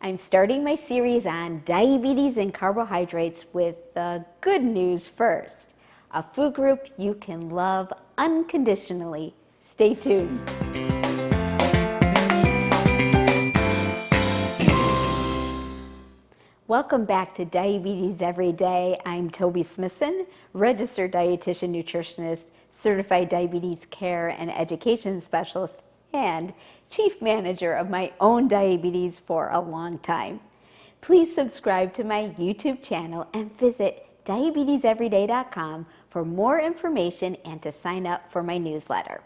I'm starting my series on diabetes and carbohydrates with the good news first. A food group you can love unconditionally. Stay tuned. Welcome back to Diabetes Every Day. I'm Toby Smithson, registered dietitian nutritionist, certified diabetes care and education specialist, and chief manager of my own diabetes for a long time. Please subscribe to my YouTube channel and visit diabeteseveryday.com for more information and to sign up for my newsletter.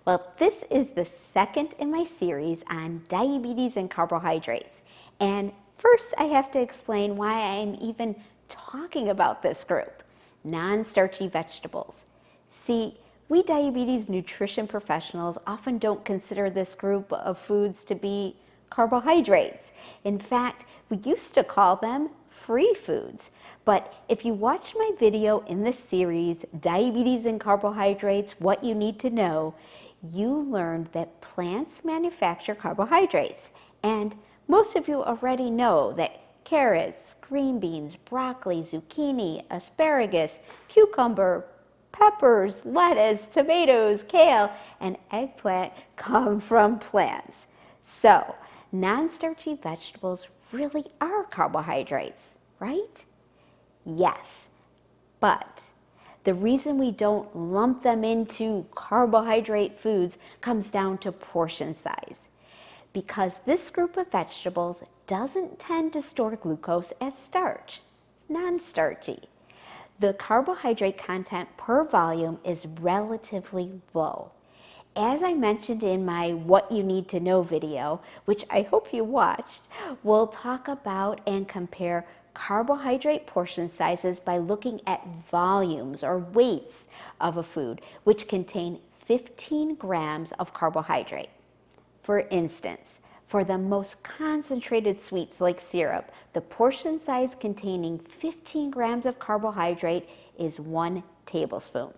Well, this is the second in my series on diabetes and carbohydrates. And first, I have to explain why I'm even talking about this group, non-starchy vegetables. See, we diabetes nutrition professionals often don't consider this group of foods to be carbohydrates. In fact, we used to call them free foods. But if you watch my video in this series, Diabetes and Carbohydrates, What You Need to Know, you learned that plants manufacture carbohydrates. And most of you already know that carrots, green beans, broccoli, zucchini, asparagus, cucumber, peppers, lettuce, tomatoes, kale, and eggplant come from plants. So, non-starchy vegetables really are carbohydrates, right? Yes, but the reason we don't lump them into carbohydrate foods comes down to portion size. Because this group of vegetables doesn't tend to store glucose as starch, non-starchy. The carbohydrate content per volume is relatively low. As I mentioned in my What You Need to Know video, which I hope you watched, we'll talk about and compare carbohydrate portion sizes by looking at volumes or weights of a food, which contain 15 grams of carbohydrate. For instance, for the most concentrated sweets like syrup, the portion size containing 15 grams of carbohydrate is 1 tablespoon.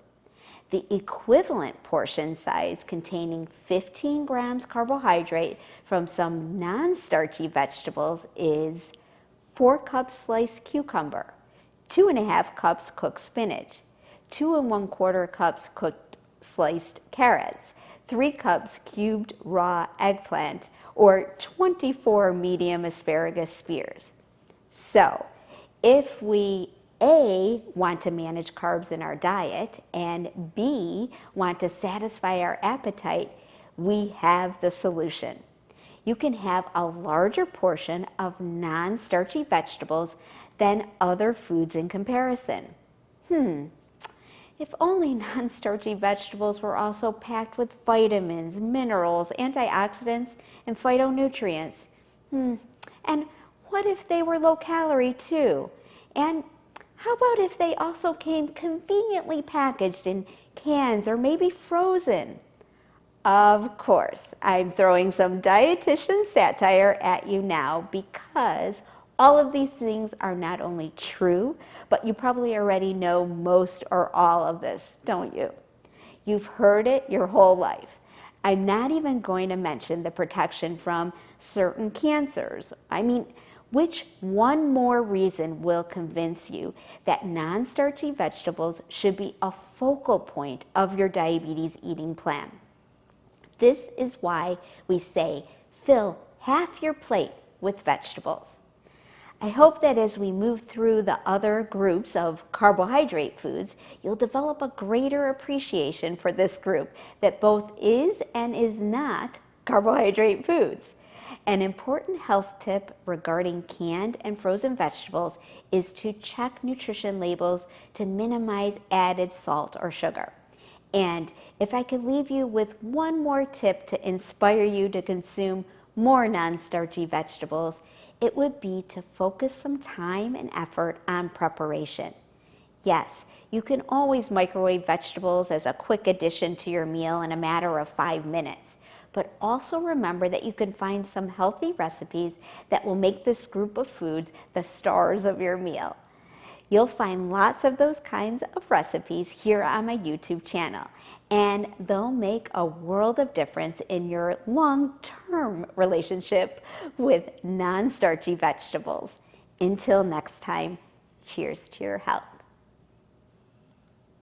The equivalent portion size containing 15 grams carbohydrate from some non-starchy vegetables is 4 cups sliced cucumber, 2.5 cups cooked spinach, 2 1/4 cups cooked sliced carrots, 3 cups cubed raw eggplant, or 24 medium asparagus spears. So, if we A, want to manage carbs in our diet, and B, want to satisfy our appetite, we have the solution. You can have a larger portion of non-starchy vegetables than other foods in comparison. If only non-starchy vegetables were also packed with vitamins, minerals, antioxidants, and phytonutrients. And what if they were low calorie too? And how about if they also came conveniently packaged in cans or maybe frozen? Of course, I'm throwing some dietitian satire at you now because all of these things are not only true, but you probably already know most or all of this, don't you? You've heard it your whole life. I'm not even going to mention the protection from certain cancers. Which one more reason will convince you that non-starchy vegetables should be a focal point of your diabetes eating plan? This is why we say fill half your plate with vegetables. I hope that as we move through the other groups of carbohydrate foods, you'll develop a greater appreciation for this group that both is and is not carbohydrate foods. An important health tip regarding canned and frozen vegetables is to check nutrition labels to minimize added salt or sugar. And if I could leave you with one more tip to inspire you to consume more non-starchy vegetables, it would be to focus some time and effort on preparation. Yes, you can always microwave vegetables as a quick addition to your meal in a matter of 5 minutes. But also remember that you can find some healthy recipes that will make this group of foods the stars of your meal. You'll find lots of those kinds of recipes here on my YouTube channel. and they'll make a world of difference in your long-term relationship with non-starchy vegetables. Until next time, cheers to your health.